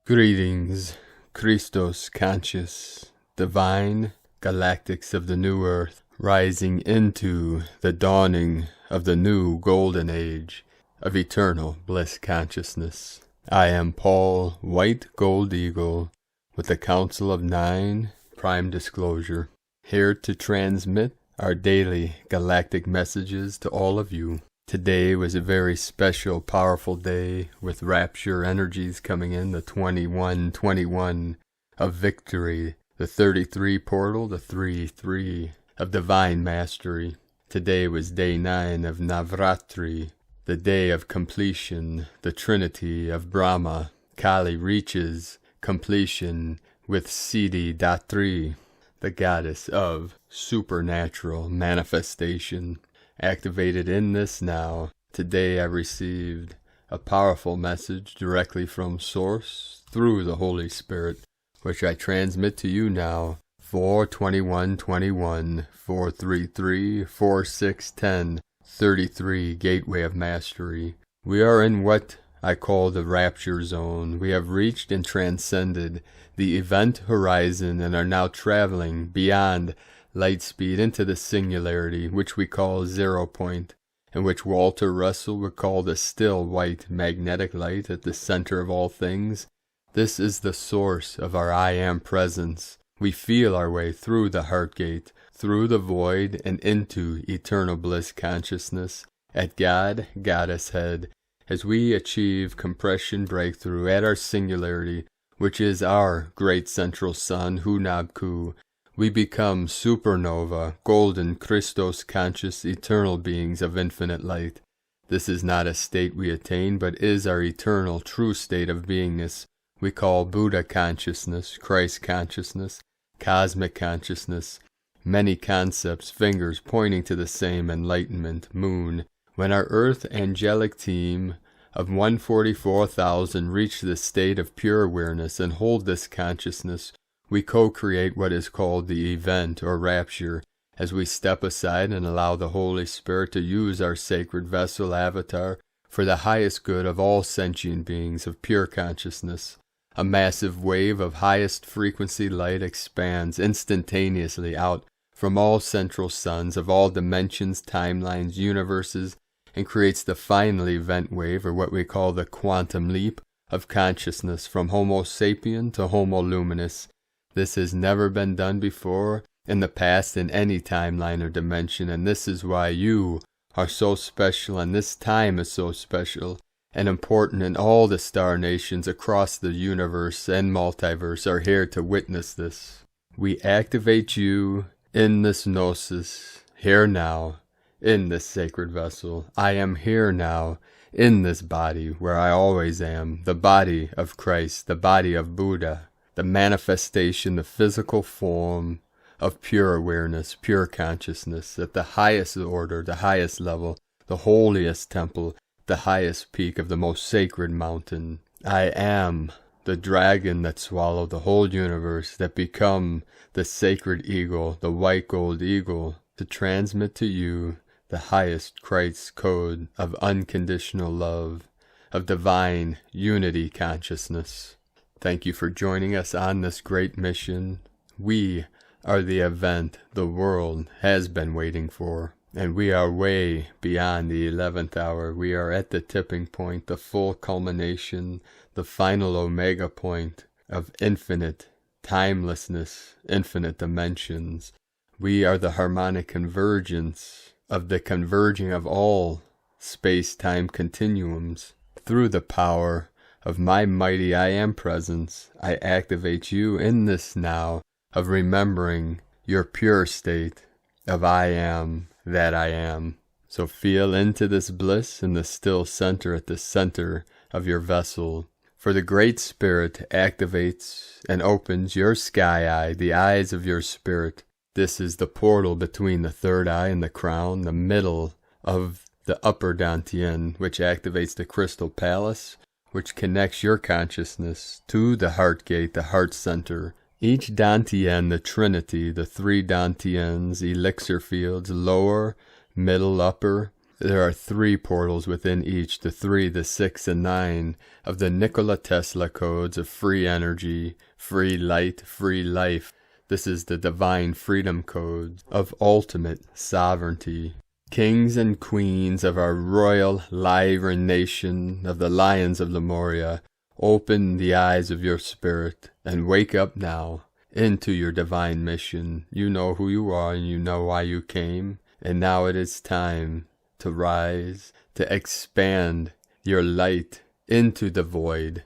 Greetings, Christos conscious, divine galactics of the new earth, rising into the dawning of the new golden age of eternal bliss consciousness. I am Paul, White Gold Eagle, with the Council of Nine, Prime Disclosure, here to transmit our daily galactic messages to all of you. Today was a very special, powerful day with rapture energies coming in, the 2121 of victory, the 33 portal, the 3-3 of divine mastery. Today was day 9 of Navratri, the day of completion, the Trinity of Brahma. Kali reaches completion with Siddhidatri, the goddess of supernatural manifestation. Activated in this now. Today I received a powerful message directly from Source through the Holy Spirit, which I transmit to you now. 42121 433 4610 33 Gateway of Mastery. We are in what I call the rapture zone. We have reached and transcended the event horizon and are now traveling beyond light speed into the singularity, which we call 0 point, and which Walter Russell would call the still white magnetic light at the center of all things. This is the source of our I Am presence. We feel our way through the heart gate, through the void, and into eternal bliss consciousness at God, Goddess Head, as we achieve compression breakthrough at our singularity, which is our great central sun, Hunabku. We become supernova, golden, Christos conscious, eternal beings of infinite light. This is not a state we attain, but is our eternal, true state of beingness. We call Buddha consciousness, Christ consciousness, cosmic consciousness, many concepts, fingers pointing to the same enlightenment, moon. When our earth angelic team of 144,000 reach this state of pure awareness and hold this consciousness, we co-create what is called the event or rapture as we step aside and allow the Holy Spirit to use our sacred vessel avatar for the highest good of all sentient beings of pure consciousness. A massive wave of highest frequency light expands instantaneously out from all central suns of all dimensions, timelines, universes, and creates the final event wave, or what we call the quantum leap of consciousness from Homo sapien to Homo luminous. This has never been done before in the past in any timeline or dimension, and this is why you are so special, and this time is so special and important, and all the star nations across the universe and multiverse are here to witness this. We activate you in this gnosis, here now, in this sacred vessel. I am here now, in this body, where I always am, the body of Christ, the body of Buddha, the manifestation, the physical form of pure awareness, pure consciousness, at the highest order, the highest level, the holiest temple, the highest peak of the most sacred mountain. I am the dragon that swallowed the whole universe, that become the sacred eagle, the white gold eagle, to transmit to you the highest Christ code of unconditional love, of divine unity consciousness. Thank you for joining us on this great mission. We are the event the world has been waiting for, and we are way beyond the 11th hour. We are at the tipping point, the full culmination, the final omega point of infinite timelessness, infinite dimensions. We are the harmonic convergence of the converging of all space-time continuums. Through the power of my mighty I Am presence, I activate you in this now of remembering your pure state of I Am that I Am. So feel into this bliss in the still center at the center of your vessel. For the Great Spirit activates and opens your sky eye, the eyes of your spirit. This is the portal between the third eye and the crown, the middle of the upper Dantian, which activates the crystal palace, which connects your consciousness to the heart gate, the heart center. Each Dantian, the Trinity, the 3 Dantians, elixir fields, lower, middle, upper. There are 3 portals within each, the 3, the 6, and 9 of the Nikola Tesla codes of free energy, free light, free life. This is the divine freedom code of ultimate sovereignty. Kings and queens of our royal Lyran nation, of the lions of Lemuria, open the eyes of your spirit and wake up now into your divine mission. You know who you are and you know why you came, and now it is time to rise, to expand your light into the void,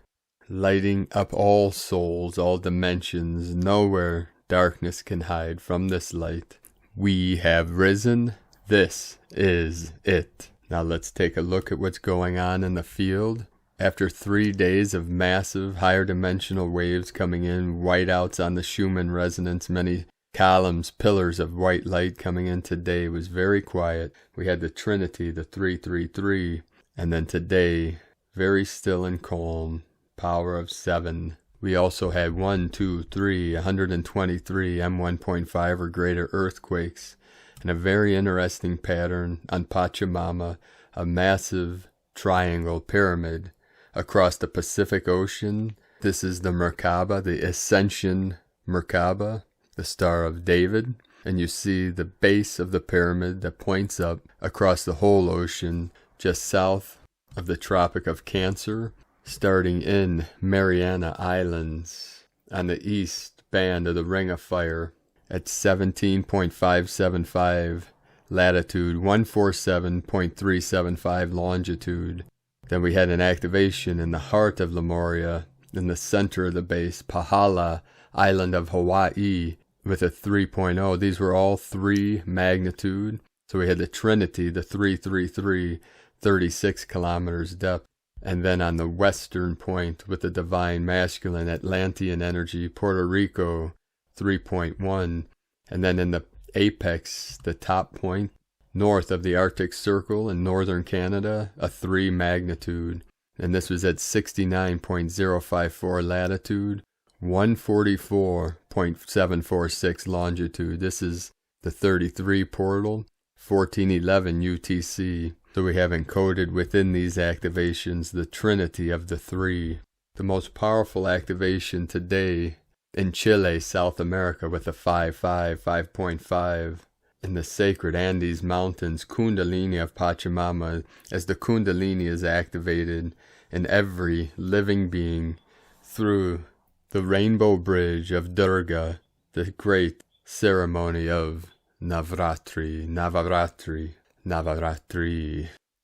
lighting up all souls, all dimensions. Nowhere darkness can hide from this light. We have risen. This is it. Now let's take a look at what's going on in the field. After 3 days of massive higher dimensional waves coming in, whiteouts on the Schumann resonance, many columns, pillars of white light coming in today, it was very quiet. We had the Trinity, the 333, and then today, very still and calm, power of 7. We also had 123 M1.5 or greater earthquakes, and a very interesting pattern on Pachamama, a massive triangle pyramid across the Pacific Ocean. This is the Merkaba, the Ascension Merkaba, the Star of David. And you see the base of the pyramid that points up across the whole ocean, just south of the Tropic of Cancer, starting in Mariana Islands on the east band of the Ring of Fire at 17.575 latitude, 147.375 longitude. Then we had an activation in the heart of Lemuria, in the center of the base, Pahala, island of Hawaii, with a 3.0. These were all 3 magnitude. So we had the Trinity, the 333, 36 kilometers depth. And then on the western point with the divine masculine Atlantean energy, Puerto Rico, 3.1. And then in the apex, the top point, north of the Arctic Circle in northern Canada, a 3 magnitude. And this was at 69.054 latitude, 144.746 longitude. This is the 33 portal, 1411 UTC. So we have encoded within these activations the Trinity of the 3. The most powerful activation today in Chile, South America, with a 5.5. In the sacred Andes Mountains, Kundalini of Pachamama, as the Kundalini is activated in every living being through the rainbow bridge of Durga, the great ceremony of Navratri,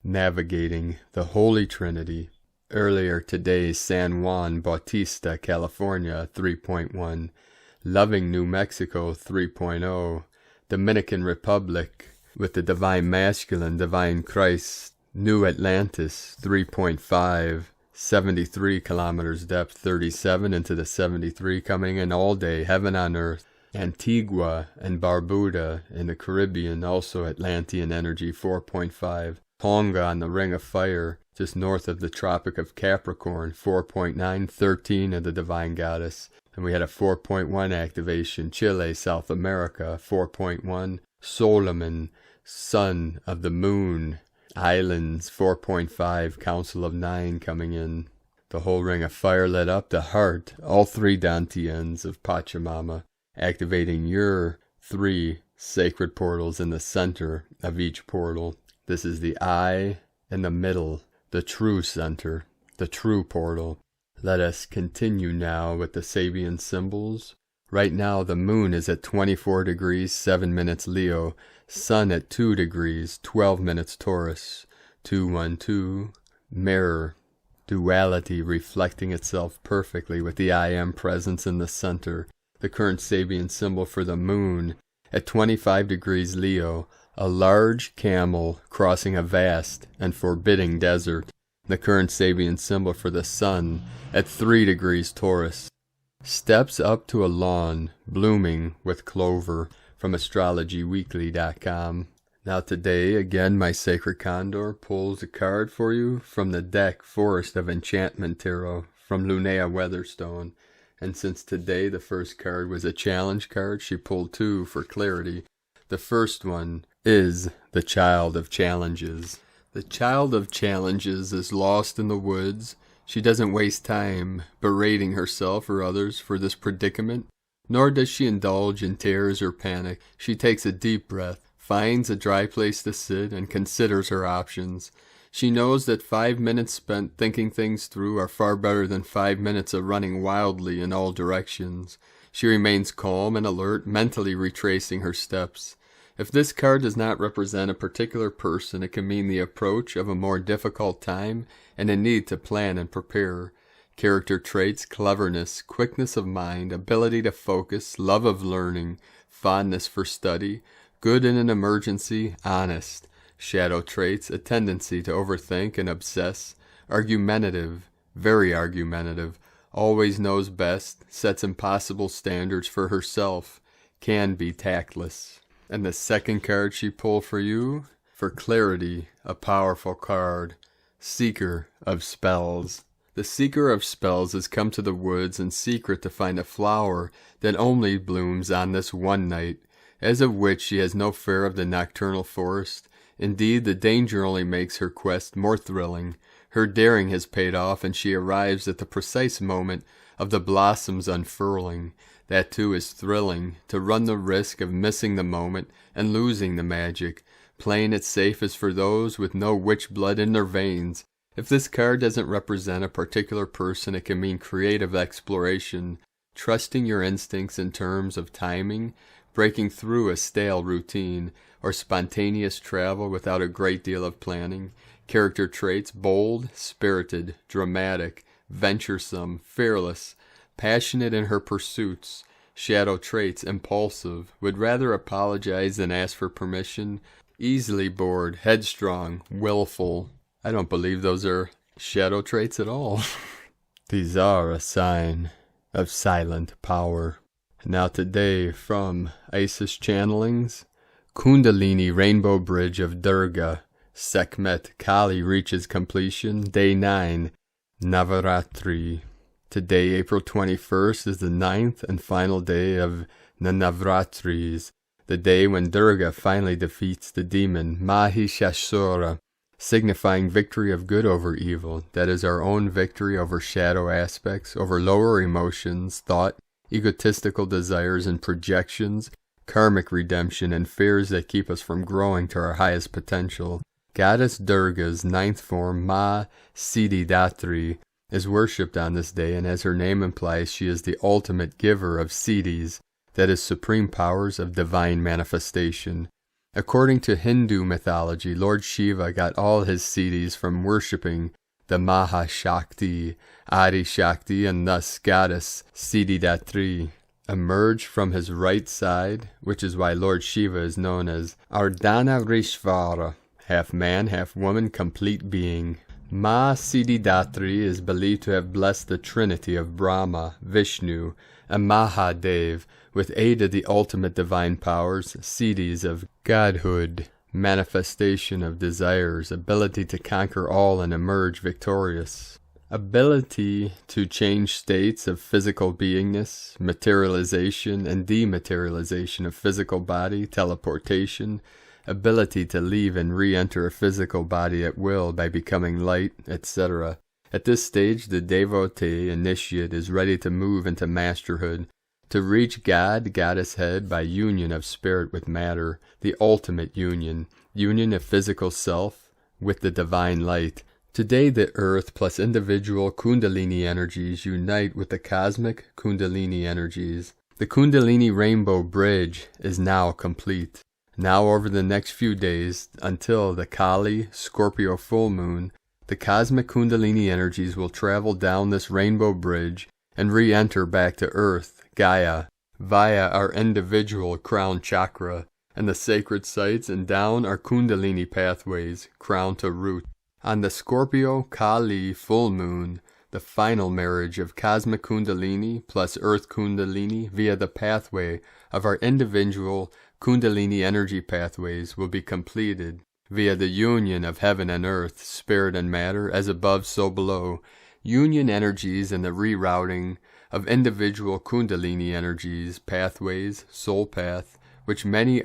navigating the Holy Trinity. Earlier today, San Juan Bautista, California, 3.1. Loving, New Mexico, 3.0. Dominican Republic, with the Divine Masculine, Divine Christ, New Atlantis, 3.5. 73 kilometers depth, 37 into the 73, coming in all day, heaven on earth. Antigua and Barbuda in the Caribbean, also Atlantean energy, 4.5. Tonga on the Ring of Fire, just north of the Tropic of Capricorn, 4.9, 13 of the Divine Goddess. And we had a 4.1 activation, Chile, South America, 4.1. Solomon, Son of the Moon, Islands, 4.5, Council of 9 coming in. The whole Ring of Fire lit up the heart, all 3 Dantians of Pachamama, activating your 3 sacred portals in the center of each portal. This is the eye in the middle, the true center, the true portal. Let us continue now with the Sabian symbols. Right now the moon is at 24 degrees, 7 minutes Leo. Sun at 2 degrees, 12 minutes Taurus. 212, mirror, duality reflecting itself perfectly with the I Am presence in the center. The current Sabian symbol for the moon at 25 degrees Leo, a large camel crossing a vast and forbidding desert. The current Sabian symbol for the sun at 3 degrees Taurus. Steps up to a lawn blooming with clover from astrologyweekly.com. Now today, again, my sacred Condor pulls a card for you from the deck Forest of Enchantment Tarot from Lunea Weatherstone. And since today the first card was a challenge card, she pulled two for clarity. The first one is the Child of Challenges. The Child of Challenges is lost in the woods. She doesn't waste time berating herself or others for this predicament, nor does she indulge in tears or panic. She takes a deep breath, finds a dry place to sit, and considers her options. She knows that 5 minutes spent thinking things through are far better than 5 minutes of running wildly in all directions. She remains calm and alert, mentally retracing her steps. If this card does not represent a particular person, it can mean the approach of a more difficult time and a need to plan and prepare. Character traits: cleverness, quickness of mind, ability to focus, love of learning, fondness for study, good in an emergency, honest. Shadow traits: a tendency to overthink and obsess, argumentative, very argumentative, always knows best, sets impossible standards for herself, can be tactless. And the second card she pulled for you, for clarity, a powerful card, Seeker of Spells. The Seeker of Spells has come to the woods in secret to find a flower that only blooms on this one night, as of which she has no fear of the nocturnal forest. Indeed, the danger only makes her quest more thrilling. Her daring has paid off, and she arrives at the precise moment of the blossom's unfurling. That too is thrilling, to run the risk of missing the moment and losing the magic. Playing it safe is for those with no witch blood in their veins. If this card doesn't represent a particular person, it can mean creative exploration, trusting your instincts in terms of timing, breaking through a stale routine, or spontaneous travel without a great deal of planning. Character traits: bold, spirited, dramatic, venturesome, fearless, passionate in her pursuits. Shadow traits: impulsive, would rather apologize than ask for permission, easily bored, headstrong, willful. I don't believe those are shadow traits at all. These are a sign of silent power. Now today, from Isis Channelings, Kundalini Rainbow Bridge of Durga, Sekhmet Kali reaches completion, Day 9, Navratri. Today, April 21st, is the 9th and final day of the Navratris, the day when Durga finally defeats the demon Mahishasura, signifying victory of good over evil, that is our own victory over shadow aspects, over lower emotions, thought, egotistical desires and projections, karmic redemption, and fears that keep us from growing to our highest potential. Goddess Durga's ninth form, Ma Siddhidatri, is worshipped on this day, and as her name implies, she is the ultimate giver of Siddhis, that is, supreme powers of divine manifestation. According to Hindu mythology, Lord Shiva got all his Siddhis from worshipping the Maha Shakti, Adi Shakti, and thus Goddess Siddhidatri emerged from his right side, which is why Lord Shiva is known as Ardhanarishvara, half man, half woman, complete being. Ma Siddhidatri is believed to have blessed the Trinity of Brahma, Vishnu, and Mahadev with aid of the ultimate divine powers, Siddhis of godhood, manifestation of desires, ability to conquer all and emerge victorious, ability to change states of physical beingness, materialization and dematerialization of physical body, teleportation, ability to leave and re-enter a physical body at will by becoming light, etc. At this stage, the devotee initiate is ready to move into masterhood, to reach God, Goddess head, by union of spirit with matter, the ultimate union, union of physical self with the divine light. Today, the earth plus individual Kundalini energies unite with the cosmic Kundalini energies. The Kundalini Rainbow Bridge is now complete. Now, over the next few days, until the Kali Scorpio full moon, the cosmic Kundalini energies will travel down this rainbow bridge and re-enter back to Earth, Gaia, via our individual crown chakra and the sacred sites, and down our Kundalini pathways, crown to root. On the Scorpio Kali full moon, the final marriage of cosmic Kundalini plus Earth Kundalini via the pathway of our individual Kundalini energy pathways will be completed via the union of heaven and earth, spirit and matter, as above so below. Union energies and the rerouting of individual Kundalini energies, pathways, soul path, which many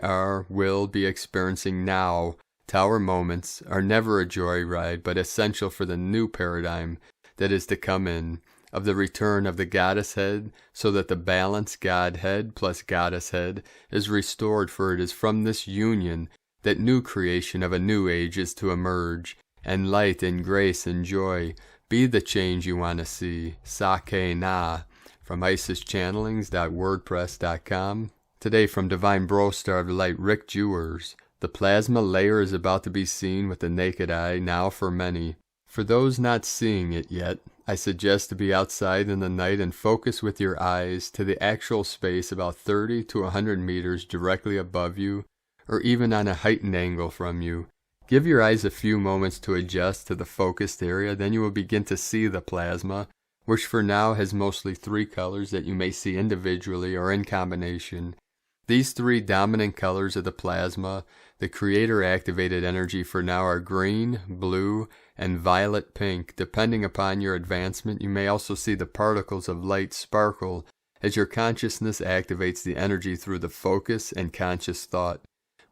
will be experiencing now. Tower moments are never a joyride, but essential for the new paradigm that is to come in, of the return of the goddess head, so that the balance Godhead plus goddess head is restored, for it is from this union that new creation of a new age is to emerge, and light and grace and joy be the change you want to see. Sake Na, from IsisChannelings.wordpress.com. Today from Divine Bro Star of the Light, Rick Jewers. The plasma layer is about to be seen with the naked eye now for many. For those not seeing it yet, I suggest to be outside in the night and focus with your eyes to the actual space about 30 to 100 meters directly above you, or even on a heightened angle from you. Give your eyes a few moments to adjust to the focused area, then you will begin to see the plasma, which for now has mostly 3 colors that you may see individually or in combination. These 3 dominant colors of the plasma, the creator-activated energy for now, are green, blue, and violet pink. Depending upon your advancement, you may also see the particles of light sparkle as your consciousness activates the energy through the focus and conscious thought.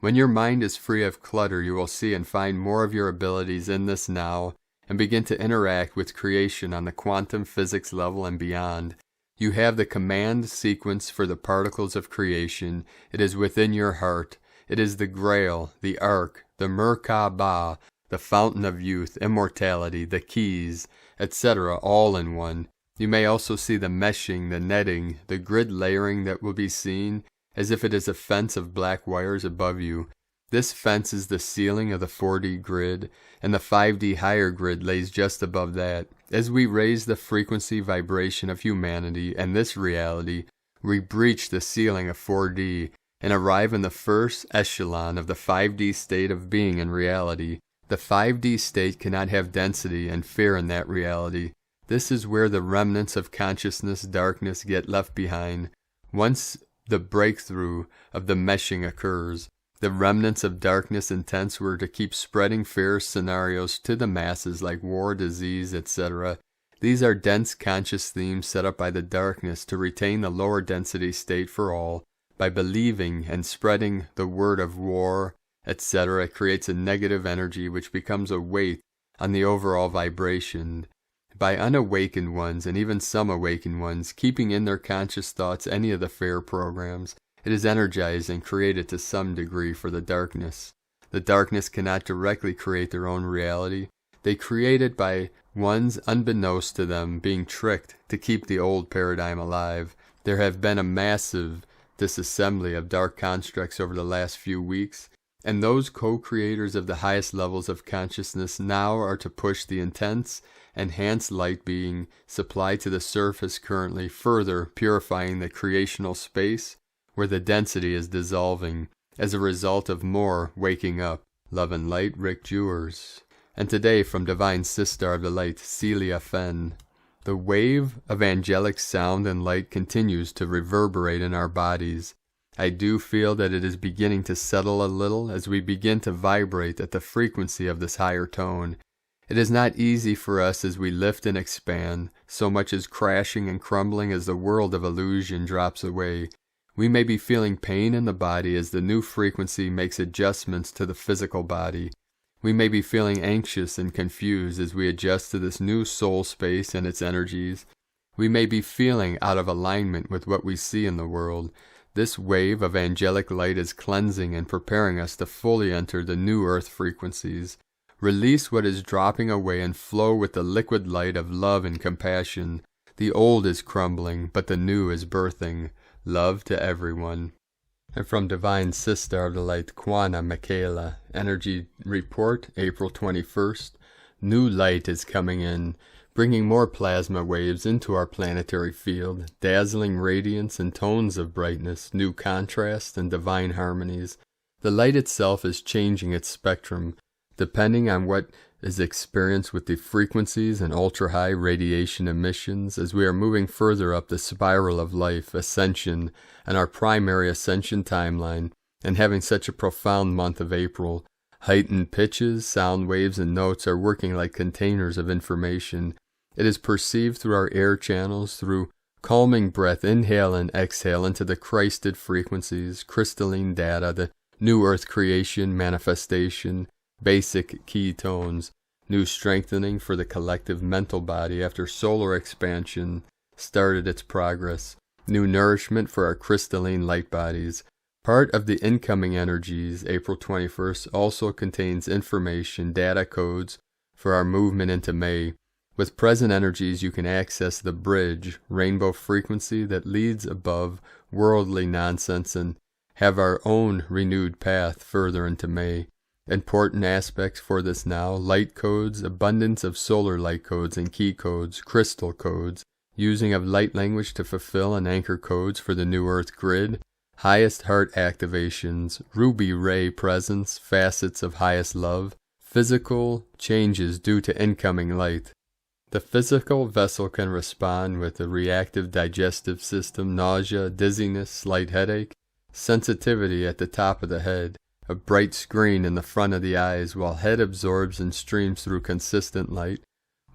When your mind is free of clutter, you will see and find more of your abilities in this now and begin to interact with creation on the quantum physics level and beyond. You have the command sequence for the particles of creation. It is within your heart. It is the Grail, the Ark, the Merkabah, the Fountain of Youth, Immortality, the Keys, etc., all in one. You may also see the meshing, the netting, the grid layering that will be seen as if it is a fence of black wires above you. This fence is the ceiling of the 4D grid, and the 5D higher grid lays just above that. As we raise the frequency vibration of humanity and this reality, we breach the ceiling of 4D and arrive in the first echelon of the 5D state of being and reality. The 5D state cannot have density and fear in that reality. This is where the remnants of consciousness darkness get left behind. Once the breakthrough of the meshing occurs, the remnants of darkness intents were to keep spreading fear scenarios to the masses like war, disease, etc. These are dense conscious themes set up by the darkness to retain the lower density state for all. By believing and spreading the word of war, etc., it creates a negative energy which becomes a weight on the overall vibration. By unawakened ones, and even some awakened ones, keeping in their conscious thoughts any of the fair programs, it is energized and created to some degree for the darkness. The darkness cannot directly create their own reality. They create it by ones unbeknownst to them being tricked to keep the old paradigm alive. There have been a massive disassembly of dark constructs over the last few weeks, and those co-creators of the highest levels of consciousness now are to push the intense, enhanced light being supplied to the surface currently, further purifying the creational space where the density is dissolving as a result of more waking up. Love and Light, Rick Jewers. And today from Divine Sister of the Light, Celia Fenn. The wave of angelic sound and light continues to reverberate in our bodies. I do feel that it is beginning to settle a little as we begin to vibrate at the frequency of this higher tone. It is not easy for us as we lift and expand, so much as crashing and crumbling as the world of illusion drops away. We may be feeling pain in the body as the new frequency makes adjustments to the physical body. We may be feeling anxious and confused as we adjust to this new soul space and its energies. We may be feeling out of alignment with what we see in the world. This wave of angelic light is cleansing and preparing us to fully enter the new earth frequencies. Release what is dropping away and flow with the liquid light of love and compassion. The old is crumbling, but the new is birthing. Love to everyone. And from Divine Sister of the Light, Kwana Michaela, Energy Report, April 21st. New light is coming in, bringing more plasma waves into our planetary field, dazzling radiance and tones of brightness, new contrast and divine harmonies. The light itself is changing its spectrum, depending on what is experienced with the frequencies and ultra-high radiation emissions as we are moving further up the spiral of life, ascension, and our primary ascension timeline. and having such a profound month of April. Heightened pitches, sound waves, and notes are working like containers of information. It is perceived through our air channels, through calming breath, inhale and exhale into the Christed frequencies, crystalline data, the new earth creation, manifestation, basic key tones, new strengthening for the collective mental body after solar expansion started its progress, new nourishment for our crystalline light bodies. Part of the incoming energies, April 21st, also contains information, data codes for our movement into May. With present energies, you can access the bridge, rainbow frequency that leads above worldly nonsense and have our own renewed path further into May. Important aspects for this now: light codes, abundance of solar light codes and key codes, crystal codes, using of light language to fulfill and anchor codes for the new earth grid, highest heart activations, ruby ray presence, facets of highest love, physical changes due to incoming light. The physical vessel can respond with a reactive digestive system, nausea, dizziness, slight headache, sensitivity at the top of the head, a bright screen in the front of the eyes while head absorbs and streams through consistent light,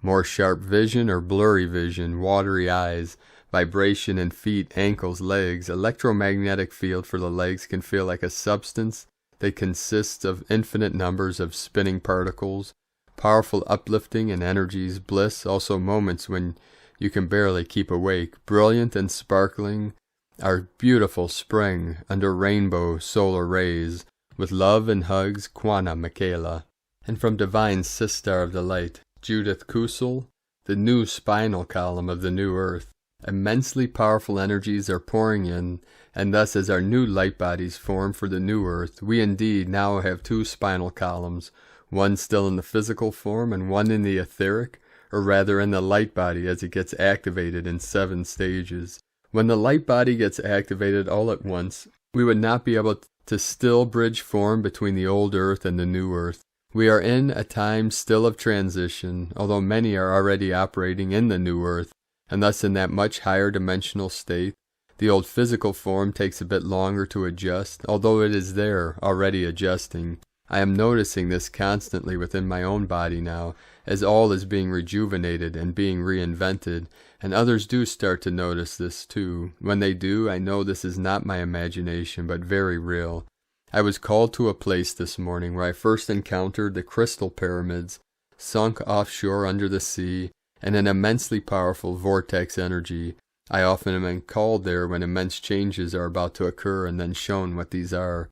more sharp vision or blurry vision, watery eyes, vibration in feet, ankles, legs. Electromagnetic field for the legs can feel like a substance that consists of infinite numbers of spinning particles, powerful uplifting and energies, bliss, also moments when you can barely keep awake, brilliant and sparkling, our beautiful spring under rainbow solar rays, with love and hugs, Kwan Michaela. And from divine Sister of the Light, Judith Kusel, the new spinal column of the new earth. Immensely powerful energies are pouring in, and thus as our new light bodies form for the new earth, we indeed now have two spinal columns, one still in the physical form and one in the etheric, or rather in the light body as it gets activated in 7 stages. When the light body gets activated all at once, we would not be able to still bridge form between the old earth and the new earth. We are in a time still of transition, although many are already operating in the new earth, and thus in that much higher dimensional state. The old physical form takes a bit longer to adjust, although it is there, already adjusting. I am noticing this constantly within my own body now, as all is being rejuvenated and being reinvented, and others do start to notice this too. When they do, I know this is not my imagination, but very real. I was called to a place this morning where I first encountered the crystal pyramids, sunk offshore under the sea, and an immensely powerful vortex energy. I often am called there when immense changes are about to occur and then shown what these are.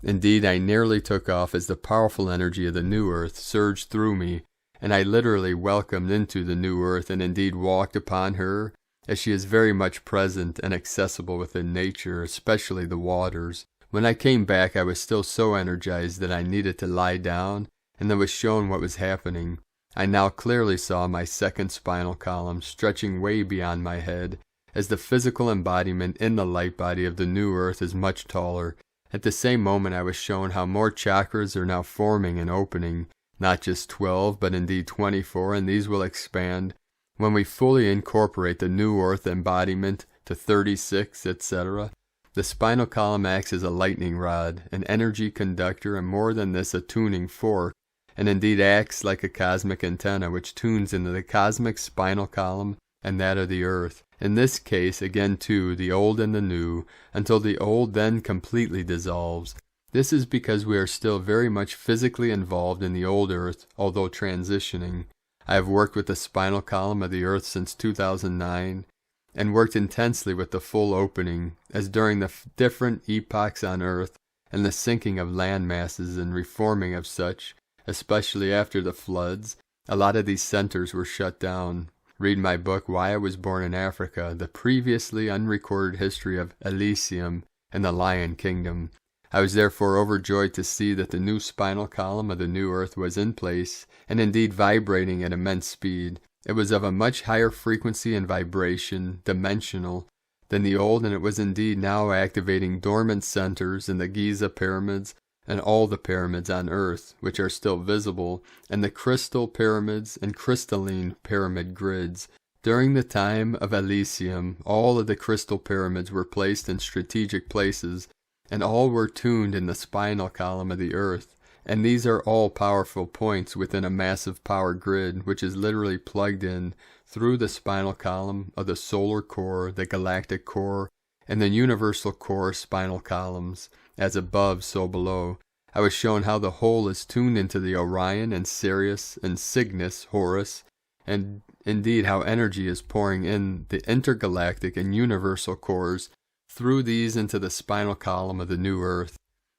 Indeed, I nearly took off as the powerful energy of the new earth surged through me, and I literally welcomed into the new earth and indeed walked upon her, as she is very much present and accessible within nature, especially the waters. When I came back, I was still so energized that I needed to lie down, and then was shown what was happening. I now clearly saw my second spinal column stretching way beyond my head, as the physical embodiment in the light body of the new earth is much taller. At the same moment I was shown how more chakras are now forming and opening, not just 12, but indeed 24, and these will expand when we fully incorporate the new earth embodiment to 36, etc. The spinal column acts as a lightning rod, an energy conductor, and more than this, a tuning fork, and indeed acts like a cosmic antenna which tunes into the cosmic spinal column and that of the earth. In this case, again too, the old and the new, until the old then completely dissolves. This is because we are still very much physically involved in the old earth, although transitioning. I have worked with the spinal column of the earth since 2009, and worked intensely with the full opening, as during the different epochs on earth, and the sinking of land masses and reforming of such, especially after the floods, a lot of these centers were shut down. Read my book, Why I Was Born in Africa, the previously unrecorded history of Elysium and the Lion Kingdom. I was therefore overjoyed to see that the new spinal column of the new earth was in place, and indeed vibrating at immense speed. It was of a much higher frequency and vibration, dimensional, than the old, and it was indeed now activating dormant centers in the Giza pyramids, and all the pyramids on earth, which are still visible, and the crystal pyramids and crystalline pyramid grids. During the time of Elysium, all of the crystal pyramids were placed in strategic places, and all were tuned in the spinal column of the Earth. And these are all powerful points within a massive power grid, which is literally plugged in through the spinal column of the solar core, the galactic core, and the universal core spinal columns, as above, so below. I was shown how the whole is tuned into the Orion and Sirius and Cygnus, Horus, and indeed how energy is pouring in the intergalactic and universal cores through these into the spinal column of the new Earth.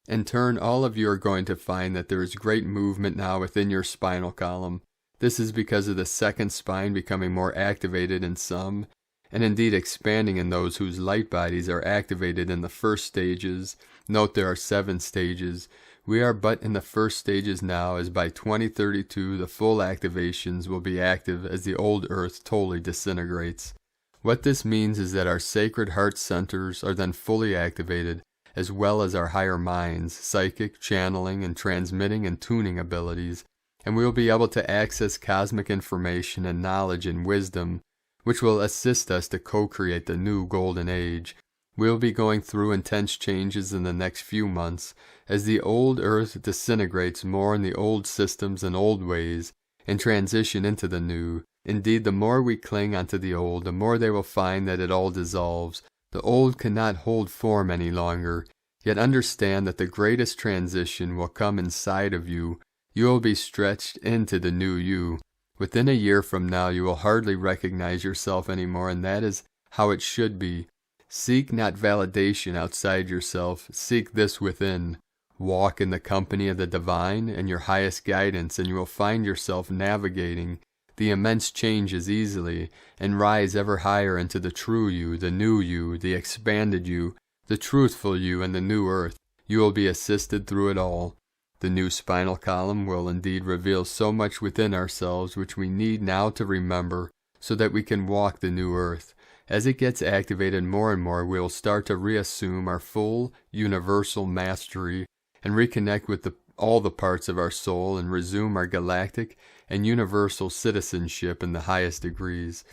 In turn, all of you are going to find that there is great movement now within your spinal column. This is because of the second spine becoming more activated in some, and indeed expanding in those whose light bodies are activated in the first stages. Note there are 7 stages. We are but in the first stages now, as by 2032 the full activations will be active as the old Earth totally disintegrates. What this means is that our sacred heart centers are then fully activated, as well as our higher minds, psychic, channeling, and transmitting and tuning abilities, and we will be able to access cosmic information and knowledge and wisdom, which will assist us to co-create the new golden age. We will be going through intense changes in the next few months, as the old Earth disintegrates more in the old systems and old ways, and transition into the new. Indeed, the more we cling onto the old, the more they will find that it all dissolves. The old cannot hold form any longer. Yet understand that the greatest transition will come inside of you. You will be stretched into the new you. Within a year from now, you will hardly recognize yourself anymore, and that is how it should be. Seek not validation outside yourself. Seek this within. Walk in the company of the divine and your highest guidance, and you will find yourself navigating the immense changes easily, and rise ever higher into the true you, the new you, the expanded you, the truthful you, and the new Earth. You will be assisted through it all. The new spinal column will indeed reveal so much within ourselves which we need now to remember, so that we can walk the new Earth. As it gets activated more and more, we will start to reassume our full, universal mastery, and reconnect with all the parts of our soul, and resume our galactic and universal citizenship in the highest degrees.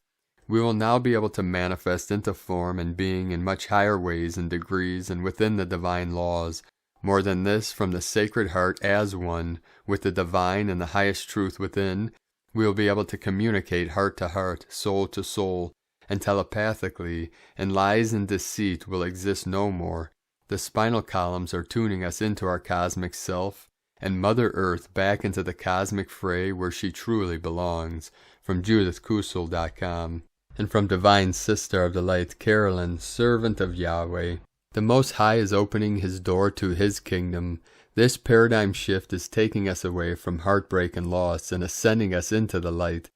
We will now be able to manifest into form and being in much higher ways and degrees and within the divine laws. More than this, from the sacred heart as one, with the divine and the highest truth within, we will be able to communicate heart to heart, soul to soul, and telepathically, and lies and deceit will exist no more. The spinal columns are tuning us into our cosmic self, and Mother Earth back into the cosmic fray where she truly belongs. From JudithKusel.com. And from Divine Sister of the Light, Carolyn, Servant of Yahweh. The Most High is opening His door to His kingdom. This paradigm shift is taking us away from heartbreak and loss and ascending us into the light.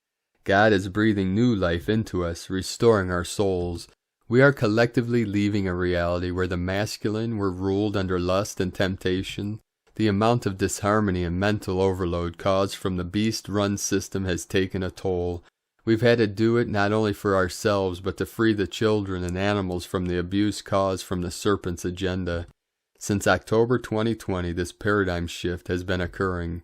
God is breathing new life into us, restoring our souls. We are collectively leaving a reality where the masculine were ruled under lust and temptation. The amount of disharmony and mental overload caused from the beast-run system has taken a toll. We've had to do it not only for ourselves, but to free the children and animals from the abuse caused from the serpent's agenda. Since October 2020, this paradigm shift has been occurring.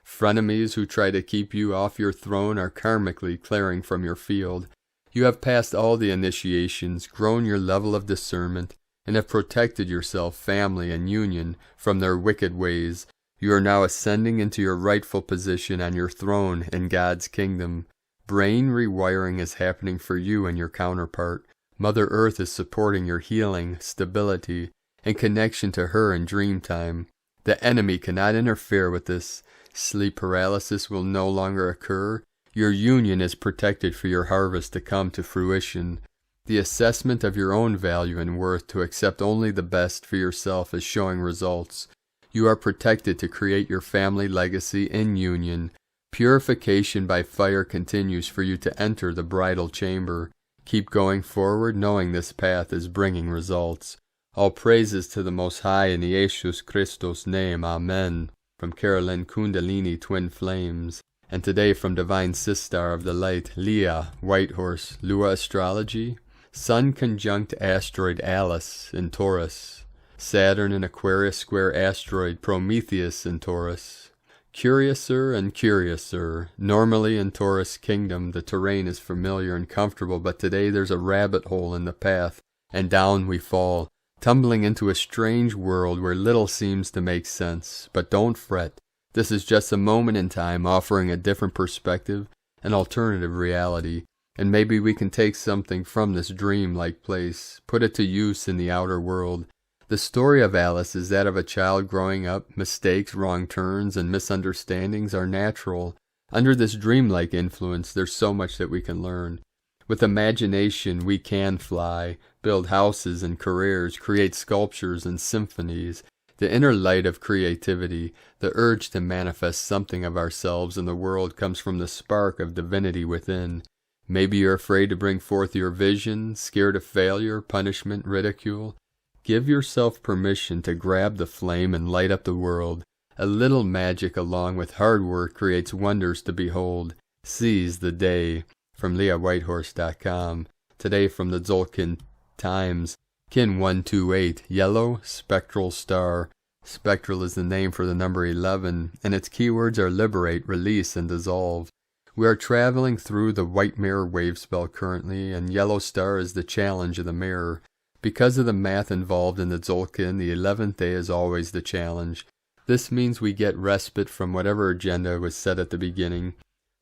Frenemies who try to keep you off your throne are karmically clearing from your field. You have passed all the initiations, grown your level of discernment, and have protected yourself, family, and union from their wicked ways. You are now ascending into your rightful position on your throne in God's kingdom. Brain rewiring is happening for you and your counterpart. Mother Earth is supporting your healing, stability, and connection to her in dream time. The enemy cannot interfere with this. Sleep paralysis will no longer occur. Your union is protected for your harvest to come to fruition. The assessment of your own value and worth to accept only the best for yourself is showing results. You are protected to create your family legacy in union. Purification by fire continues for you to enter the bridal chamber. Keep going forward, knowing this path is bringing results. All praises to the Most High in Jesus Christos' name. Amen. From Carolyn Kundalini Twin Flames. And today from Divine Sister of the Light, Leah, White Horse, Lua Astrology. Sun conjunct asteroid Alice in Taurus. Saturn in Aquarius square asteroid Prometheus in Taurus. Curiouser and curiouser. Normally in Taurus kingdom the terrain is familiar and comfortable, but today there's a rabbit hole in the path, and down we fall. tumbling into a strange world where little seems to make sense. But don't fret. This is just a moment in time offering a different perspective, an alternative reality, and maybe we can take something from this dream-like place, put it to use in the outer world. The story of Alice is that of a child growing up. Mistakes, wrong turns, and misunderstandings are natural. Under this dreamlike influence, there's so much that we can learn. With imagination, we can fly, build houses and careers, create sculptures and symphonies. The inner light of creativity, the urge to manifest something of ourselves in the world comes from the spark of divinity within. Maybe you're afraid to bring forth your vision, scared of failure, punishment, ridicule. Give yourself permission to grab the flame and light up the world. A little magic along with hard work creates wonders to behold. Seize the day. From LeahWhitehorse.com. Today from the Tzolk'in Times. Kin 128, yellow, spectral star. Spectral is the name for the number 11, and its keywords are liberate, release, and dissolve. We are traveling through the white mirror wave spell currently, and yellow star is the challenge of the mirror. Because of the math involved in the Tzolk'in, the 11th day is always the challenge. This means we get respite from whatever agenda was set at the beginning.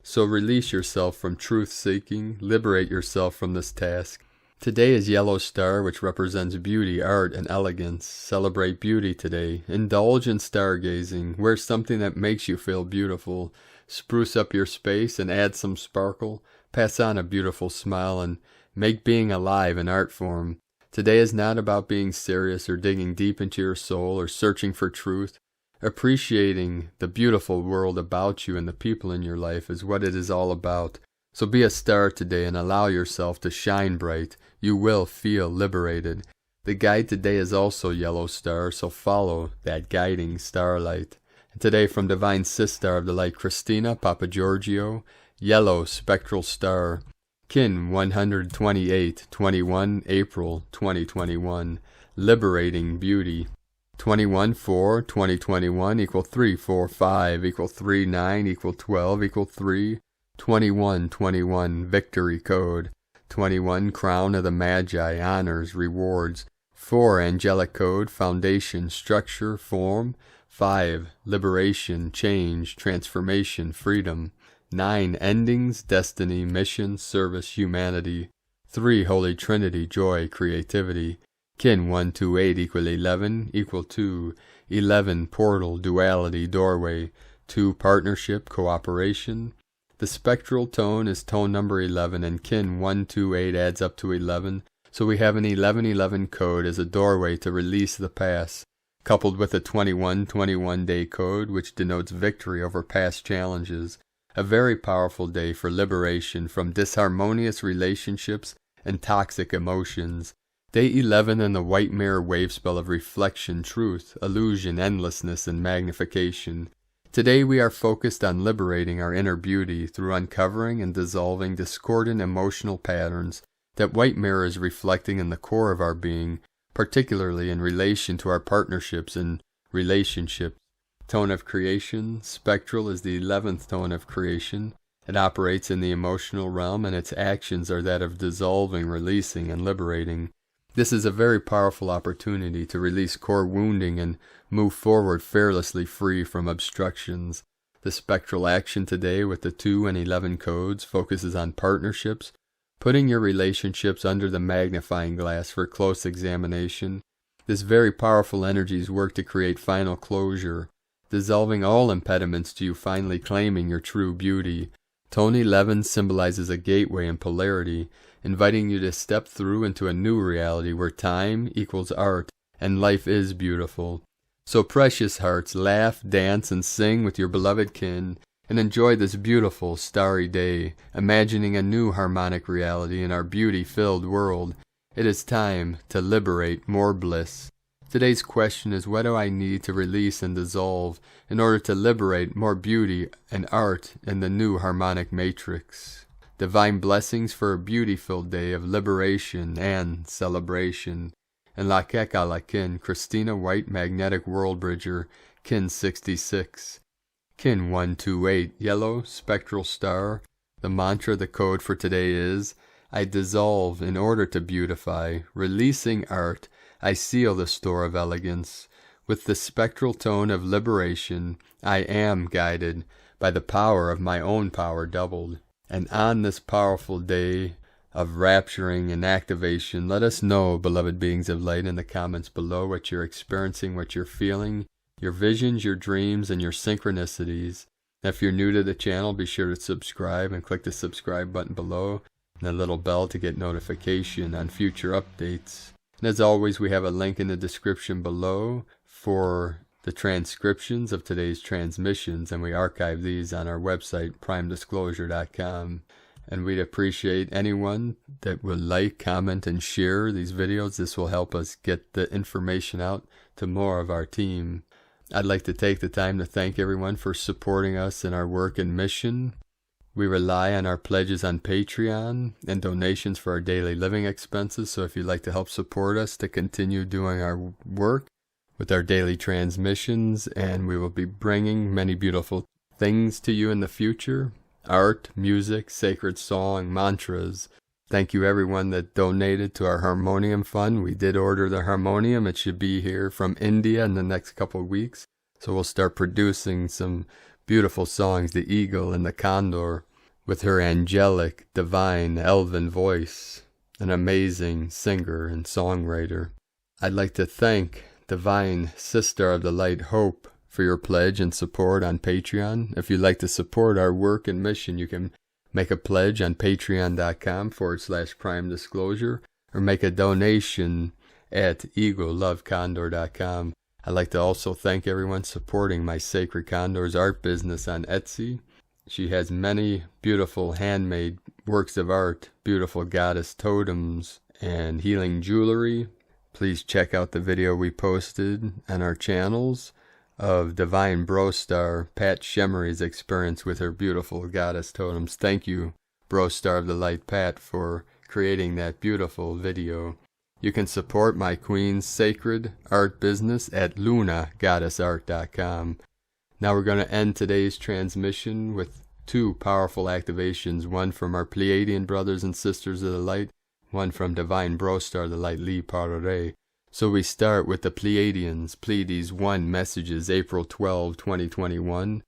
So release yourself from truth-seeking, liberate yourself from this task. Today is yellow star, which represents beauty, art, and elegance. Celebrate beauty today. Indulge in stargazing. Wear something that makes you feel beautiful. Spruce up your space and add some sparkle. Pass on a beautiful smile and make being alive an art form. Today is not about being serious or digging deep into your soul or searching for truth. Appreciating the beautiful world about you and the people in your life is what it is all about. So be a star today and allow yourself to shine bright. You will feel liberated. The guide today is also yellow star, so follow that guiding starlight. And today from Divine Sister of the Light, Christina, Papa Giorgio, yellow spectral star. Kin 128, 21 April 2021. Liberating beauty. 21-4, 2021 equal 3-4-5 equal 3-9 equal 12 equal 3. 21-21 victory code. 21 crown of the Magi, honors, rewards. 4 angelic code, foundation, structure, form. 5 liberation, change, transformation, freedom. 9 endings, destiny, mission, service, humanity. 3 Holy Trinity, joy, creativity. Kin 128 equal 11 equal 2. 11 portal, duality, doorway. 2 partnership, cooperation. The spectral tone is tone number 11, and kin 128 adds up to 11, so we have an 1111 code as a doorway to release the past, coupled with a 2121 day code, which denotes victory over past challenges. A very powerful day for liberation from disharmonious relationships and toxic emotions. Day 11 in the white mirror wave spell of reflection, truth, illusion, endlessness, and magnification. Today we are focused on liberating our inner beauty through uncovering and dissolving discordant emotional patterns that white mirror is reflecting in the core of our being, particularly in relation to our partnerships and relationships. Tone of creation, spectral is the 11th tone of creation. It operates in the emotional realm, and its actions are that of dissolving, releasing, and liberating. This is a very powerful opportunity to release core wounding and move forward fearlessly free from obstructions. The spectral action today with the 2 and 11 codes focuses on partnerships, putting your relationships under the magnifying glass for close examination. This very powerful energies work to create final closure, dissolving all impediments to you finally claiming your true beauty. Tone 11 symbolizes a gateway and polarity, inviting you to step through into a new reality where time equals art and life is beautiful. So precious hearts, laugh, dance, and sing with your beloved kin, and enjoy this beautiful starry day, imagining a new harmonic reality in our beauty-filled world. It is time to liberate more bliss. Today's question is, what do I need to release and dissolve in order to liberate more beauty and art in the new harmonic matrix? Divine blessings for a beauty-filled day of liberation and celebration. And La Kekala Kin, Christina White, Magnetic World Bridger, Kin 66. Kin 128, Yellow, Spectral Star. The mantra, the code for today is, I dissolve in order to beautify, releasing art. I seal the store of elegance. With the spectral tone of liberation, I am guided by the power of my own power doubled. And on this powerful day of rapturing and activation, let us know, beloved beings of light, in the comments below what you're experiencing, what you're feeling, your visions, your dreams, and your synchronicities. If you're new to the channel, be sure to subscribe and click the subscribe button below and the little bell to get notification on future updates. And as always, we have a link in the description below for the transcriptions of today's transmissions, and we archive these on our website, primedisclosure.com. And we'd appreciate anyone that will like, comment, and share these videos. This will help us get the information out to more of our team. I'd like to take the time to thank everyone for supporting us in our work and mission. We rely on our pledges on Patreon and donations for our daily living expenses. So if you'd like to help support us to continue doing our work with our daily transmissions, and we will be bringing many beautiful things to you in the future. Art, music, sacred song, mantras. Thank you everyone that donated to our harmonium fund. We did order the harmonium. It should be here from India in the next couple of weeks. So we'll start producing some beautiful songs. The eagle and the condor with her angelic, divine, elven voice. An amazing singer and songwriter. I'd like to thank Divine Sister of the Light Hope for your pledge and support on Patreon. If you'd like to support our work and mission, you can make a pledge on patreon.com/primedisclosure or make a donation at eaglelovecondor.com. I'd like to also thank everyone supporting my Sacred Condors art business on Etsy. She has many beautiful handmade works of art, beautiful goddess totems, and healing jewelry. Please check out the video we posted on our channels of Divine Brostar, Pat Shemery's experience with her beautiful goddess totems. Thank you, Brostar of the Light Pat, for creating that beautiful video. You can support my queen's sacred art business at lunagoddessart.com. Now we're going to end today's transmission with two powerful activations, one from our Pleiadian brothers and sisters of the light, one from Divine Brostar, the Light Li Parare. So we start with the Pleiadians, Pleiades 1 messages, April 12, 2021.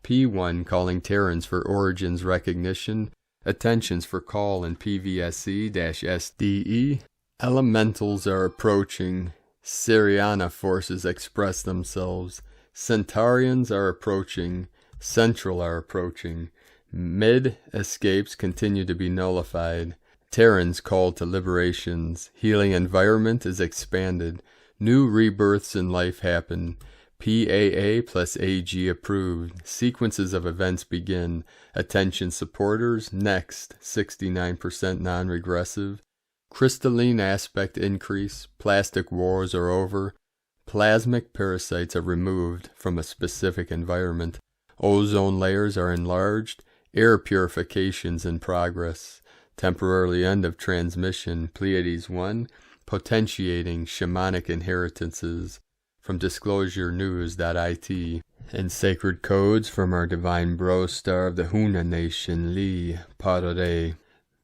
P1 calling Terrans for origins recognition, attentions for call in PVSE-SDE. Elementals are approaching, Siriana forces express themselves, Centaurians are approaching, Central are approaching, Mid escapes continue to be nullified. Terrans called to liberations. Healing environment is expanded. New rebirths in life happen. PAA plus AG approved. Sequences of events begin. Attention supporters. Next. 69% non-regressive. Crystalline aspect increase. Plastic wars are over. Plasmic parasites are removed from a specific environment. Ozone layers are enlarged. Air purifications in progress. Temporarily end of transmission, Pleiades 1, potentiating shamanic inheritances, from disclosurenews.it, and sacred codes from our Divine Brostar of the Huna Nation, Li Parare.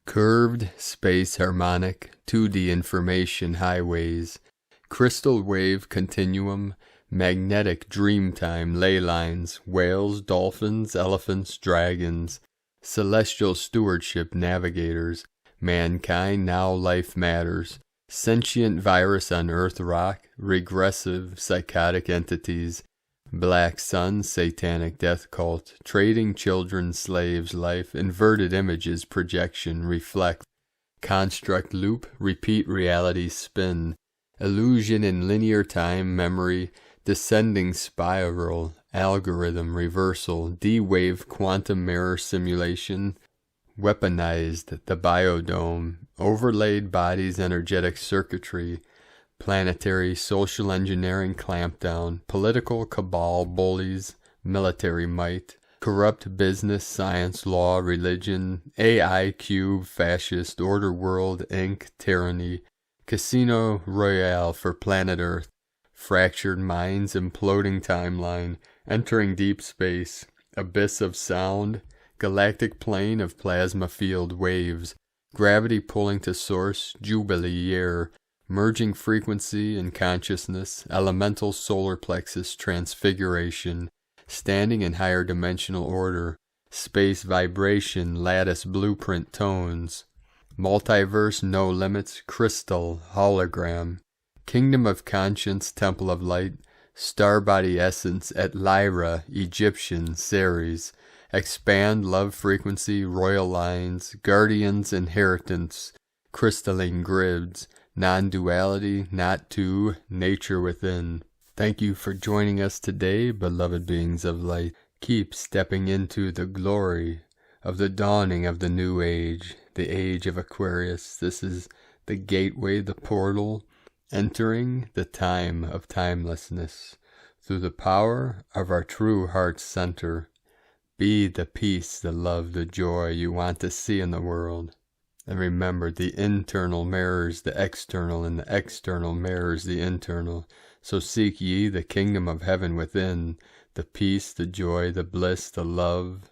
Curved space harmonic, 2D information highways, crystal wave continuum, magnetic dreamtime ley lines, whales, dolphins, elephants, dragons, celestial stewardship navigators, mankind now life matters, sentient virus on earth rock, regressive psychotic entities, black sun satanic death cult, trading children slaves life, inverted images projection reflect, construct loop repeat reality spin, illusion in linear time memory, descending spiral, algorithm reversal, D-wave quantum mirror simulation, weaponized the biodome, overlaid bodies energetic circuitry, planetary social engineering clampdown, political cabal bullies, military might, corrupt business, science, law, religion, AI cube, fascist, order world, Inc., tyranny, Casino Royale for planet Earth, fractured minds, imploding timeline, entering deep space, abyss of sound, galactic plane of plasma field waves, gravity pulling to source, jubilee year, merging frequency and consciousness, elemental solar plexus transfiguration, standing in higher dimensional order, space vibration, lattice blueprint tones, multiverse no limits, crystal, hologram, kingdom of conscience, temple of light, star body essence at Lyra, Egyptian, Ceres, expand love frequency, royal lines, guardians, inheritance, crystalline grids, non-duality, not two, nature within. Thank you for joining us today, beloved beings of light. Keep stepping into the glory of the dawning of the new age, the age of Aquarius. This is the gateway, the portal, entering the time of timelessness through the power of our true heart center. Be the peace, the love, the joy you want to see in the world. And remember, the internal mirrors the external, and the external mirrors the internal. So seek ye the kingdom of heaven within, the peace, the joy, the bliss, the love,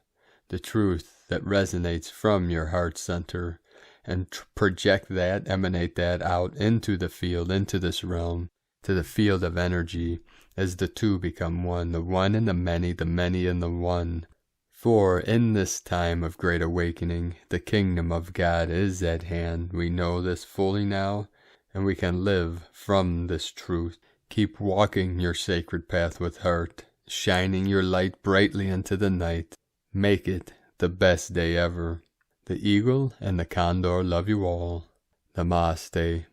the truth that resonates from your heart center, and project that, emanate that out into the field, into this realm, to the field of energy, as the two become one, the one and the many and the one. For in this time of great awakening, the kingdom of God is at hand. We know this fully now, and we can live from this truth. Keep walking your sacred path with heart, shining your light brightly into the night. Make it the best day ever. The eagle and the condor love you all. Namaste.